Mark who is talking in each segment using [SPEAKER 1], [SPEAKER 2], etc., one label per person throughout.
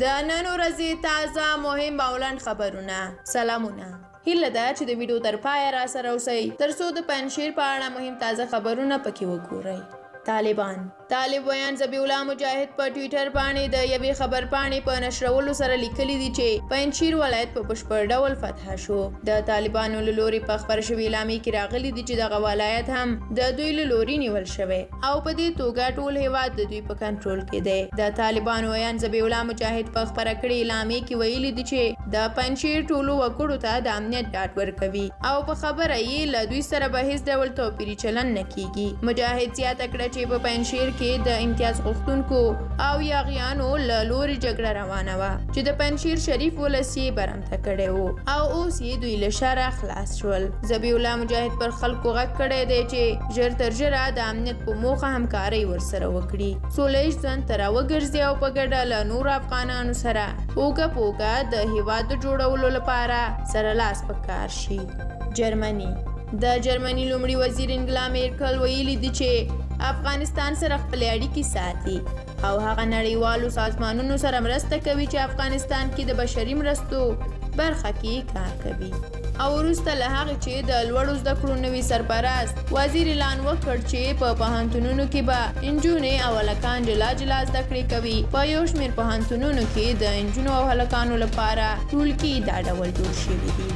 [SPEAKER 1] د نن ورځې تازه مهم بولند خبرونه. سلامونه. هیله ده چې د ویډیو تر پایه را سره اوسئ ترڅو د پنجشیر په اړه مهم تازه خبرونه پکې وګورئ. طالب ویان ذبیح الله مجاهد په ټویټر باندې د یوې خبرپاڼې په نشرولو سره لیکلي دي چې پنجشیر ولایت په بشپړ ډول فتح شو. د طالبانو له لوري په خپره شوې اعلامیې کې راغلي دي چې دغه ولایت هم د دوی له لوري نیول شوی او په دې توګه ټول هیواد د دوی په کنټرول کې دی. د طالبانو ویان ذبیح الله مجاهد په خپره کړې اعلامیې کې ویلي دي چې د پنجشیر ټولو وګړو ته د امنیت ډاډ ورکوي او په خبره یې له دوی سره به هیڅ ډول توپیري چلند نه کیږي. مجاهد زیاته کړه چې په پنجشیر کې د امتیاز غوښتونکو او یاغیانو له لوري جګړه روانه وه چې د پنجشیر شریف ولس یې برمته کړی و او اوس یې دوی له شره خلاص شول. ذبیح الله مجاهد پر خلکو غږ کړی دی چې ژر تر ژره د امنیت په موخه همکارۍ ورسره وکړي، سوله ییز ژوند ته راوګرځي او په ګډه له نورو افغانانو سره اوږه په اوږه د هیواد د جوړولو لپاره سره لاس په کار شي. جرمني. د جرمني لومړي وزیر انګلا میرکل ویلي دي چې افغانستان سره خپلې اړیکې ساتي او هغه نړیوالو سازمانونو سره مرسته کوي چې افغانستان کې د بشري مرستو برخه کې کار کوي. او وروسته له هغې چې د لوړو زده کړو نوي سرپرست وزیر اعلان وکړ چې په پوهنتونونو کې به نجونې او هلکان جلا جلا زده کړې کوي. په یو شمېر پوهنتونونو کې د نجونو او هلکانو لپاره ټولګي دا ډول جوړ شوي دي.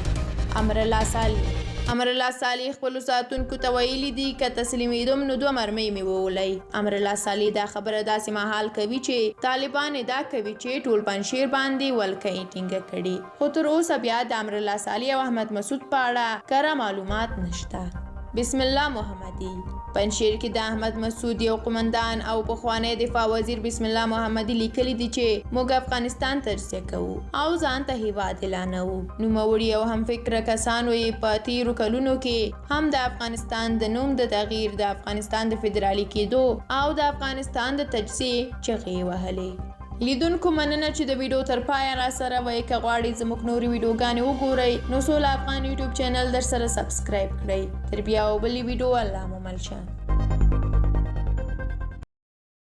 [SPEAKER 1] امرالله صالح خپلو ساتونکو ته ویلي دي که تسلیمیدم نو 2 مرمۍ مې وولئ. امرالله صالح دا خبره داسې مهال کوي چې طالبان ادعا کوي چې ټول پنجشیر باندې ولکۍ ټینګه کړي، خو تر اوسه بیا د امرالله صالح او احمد مسعود په اړه کره معلومات نشته. بسم الله محمدي. پنجشیر کې د احمد مسعود یو قومندان او پخوانی دفاع وزیر بسم الله محمدي لیکلي دي چې موږ افغانستان تجزیه کوو او ځان ته هیواد اعلانوو. نوموړي او هم فکره کسانو یې په تیرو کلونو کې هم د افغانستان د نوم د تغییر، د افغانستان د فدرالي کېدو او د افغانستان د تجزیې چغې وهلې. لیدونکو مننه چې د ویډیو تر پایه را سره وئ. که غواړئ زموږ نورې ویډیوګانې وګورئ نو سوله افغان یوټیوب چینل در سره سبسکرایب کړئ. تر بیا او بلې ویډیو الله مو مل شه.